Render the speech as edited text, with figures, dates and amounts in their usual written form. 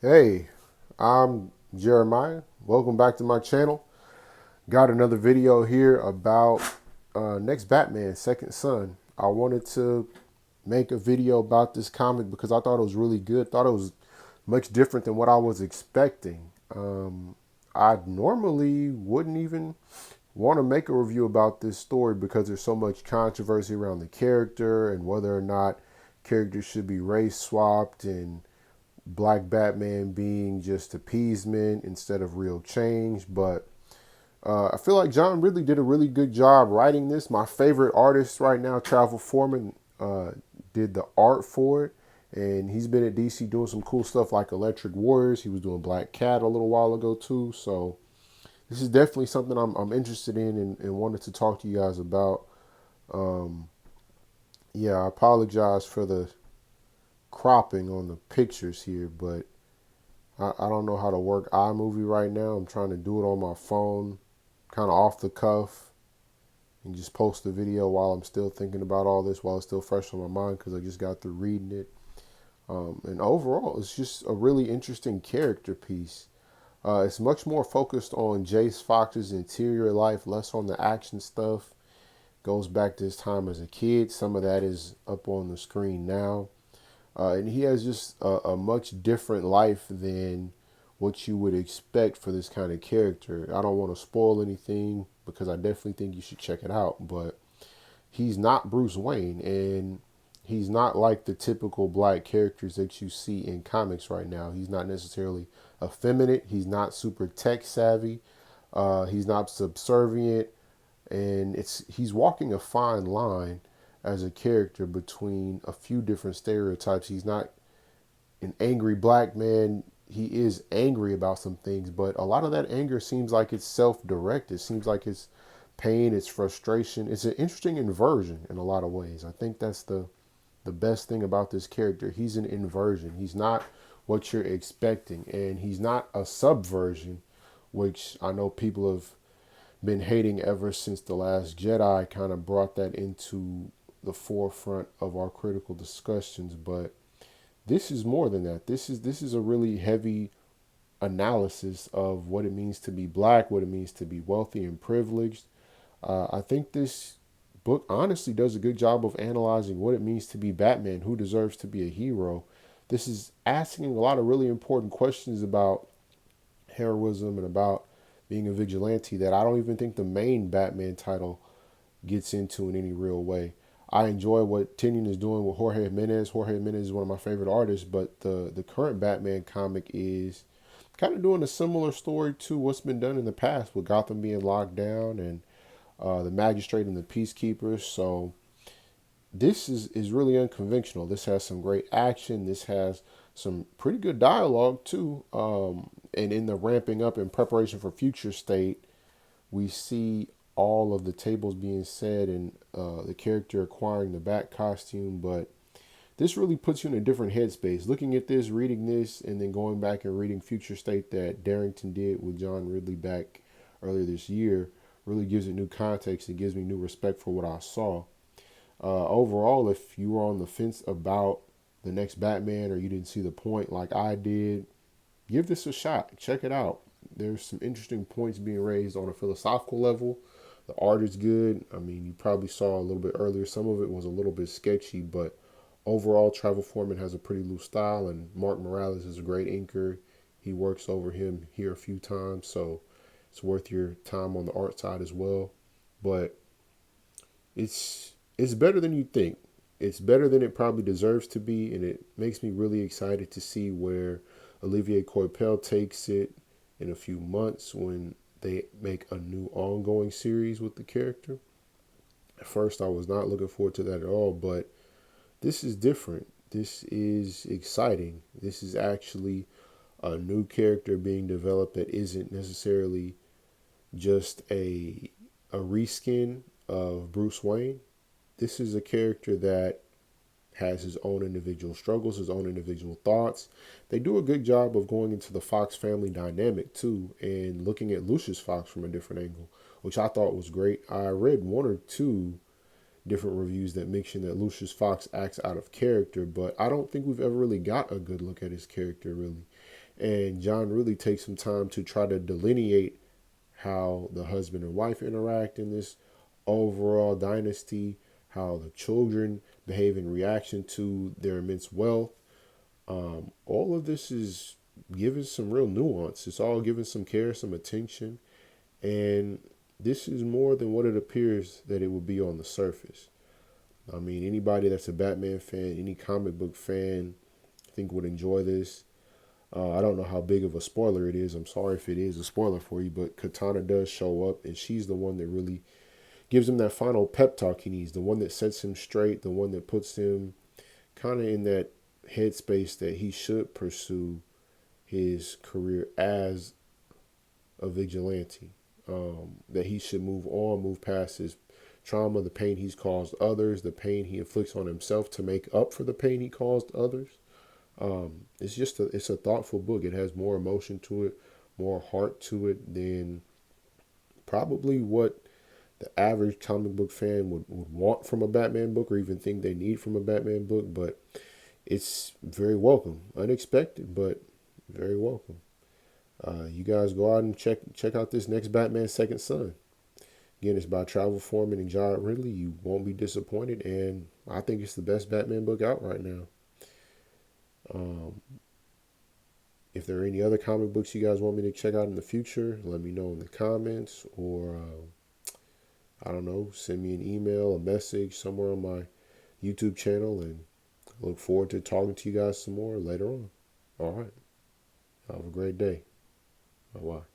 Hey, I'm Jeremiah. Welcome back to my channel. Got another video here about next Batman, Second Son. I wanted to make a video about this comic because I thought it was really good. Thought it was much different than what I was expecting. I normally wouldn't even want to make a review about this story because there's so much controversy around the character and whether or not characters should be race swapped and Black Batman being just appeasement instead of real change. But I feel like John really did a really good job writing this. My favorite artist right now, Travel Foreman, did the art for it. And he's been at DC doing some cool stuff like Electric Warriors. He was doing Black Cat a little while ago too. So this is definitely something I'm interested in and wanted to talk to you guys about. Um, yeah, I apologize for the cropping on the pictures here, but I don't know how to work iMovie right now. I'm trying to do it on my phone, kind of off the cuff, and just post the video while I'm still thinking about all this, while it's still fresh on my mind because I just got through reading it. And overall, it's just a really interesting character piece. It's much more focused on Jace Fox's interior life, less on the action stuff. Goes back to his time as a kid. Some of that is up on the screen now. And he has just a much different life than what you would expect for this kind of character. I don't want to spoil anything because I definitely think you should check it out. But he's not Bruce Wayne, and he's not like the typical black characters that you see in comics right now. He's not necessarily effeminate. He's not super tech savvy. He's not subservient, and he's walking a fine line as a character between a few different stereotypes. He's not an angry black man. He is angry about some things, but a lot of that anger seems like it's self-directed. It seems like it's pain, it's frustration. It's an interesting inversion in a lot of ways. I think that's the best thing about this character. He's an inversion. He's not what you're expecting, and he's not a subversion, which I know people have been hating ever since The Last Jedi kind of brought that into the forefront of our critical discussions. But this is more than that. This is a really heavy analysis of what it means to be black, what it means to be wealthy and privileged. I think this book honestly does a good job of analyzing what it means to be Batman, who deserves to be a hero. This is asking a lot of really important questions about heroism and about being a vigilante that I don't even think the main Batman title gets into in any real way. I enjoy what Tinian is doing with Jorge Mendes. Jorge Mendes is one of my favorite artists, but the current Batman comic is kind of doing a similar story to what's been done in the past with Gotham being locked down and the magistrate and the peacekeepers. So this is really unconventional. This has some great action. This has some pretty good dialogue too. And in the ramping up in preparation for future state, we see all of the tables being set and the character acquiring the bat costume. But this really puts you in a different headspace. Looking at this, reading this, and then going back and reading Future State that Darrington did with John Ridley back earlier this year really gives it new context. It gives me new respect for what I saw. Overall, if you were on the fence about the next Batman or you didn't see the point like I did, give this a shot. Check it out. There's some interesting points being raised on a philosophical level. The art is good. I mean, you probably saw a little bit earlier. Some of it was a little bit sketchy, but overall, Travel Foreman has a pretty loose style, and Mark Morales is a great inker. He works over him here a few times, so it's worth your time on the art side as well. But it's better than you think. It's better than it probably deserves to be, and it makes me really excited to see where Olivier Coipel takes it in a few months when they make a new ongoing series with the character. At first, I was not looking forward to that at all, but this is different. This is exciting. This is actually a new character being developed that isn't necessarily just a reskin of Bruce Wayne. This is a character that has his own individual struggles, his own individual thoughts. They do a good job of going into the Fox family dynamic too and looking at Lucius Fox from a different angle, which I thought was great. I read one or two different reviews that mention that Lucius Fox acts out of character, but I don't think we've ever really got a good look at his character really. And John really takes some time to try to delineate how the husband and wife interact in this overall dynasty, how the children behave in reaction to their immense wealth. All of this is given some real nuance. It's all given some care, some attention, and this is more than what it appears that it would be on the surface. I mean, anybody that's a Batman fan, any comic book fan, I think would enjoy this. I don't know how big of a spoiler it is. I'm sorry if it is a spoiler for you, but Katana does show up, and she's the one that really gives him that final pep talk he needs, the one that sets him straight, the one that puts him kind of in that headspace that he should pursue his career as a vigilante. That he should move on, move past his trauma, the pain he's caused others, the pain he inflicts on himself to make up for the pain he caused others. It's a thoughtful book. It has more emotion to it, more heart to it than probably what the average comic book fan would want from a Batman book or even think they need from a Batman book. But it's very welcome, unexpected, but very welcome. You guys go out and check out this next Batman Second Son. Again, it's by Travel Foreman and John Ridley. You won't be disappointed, and I think it's the best Batman book out right now. If there are any other comic books you guys want me to check out in the future, let me know in the comments, or I don't know, send me an email, a message somewhere on my YouTube channel, and I look forward to talking to you guys some more later on. All right. Have a great day. Bye-bye.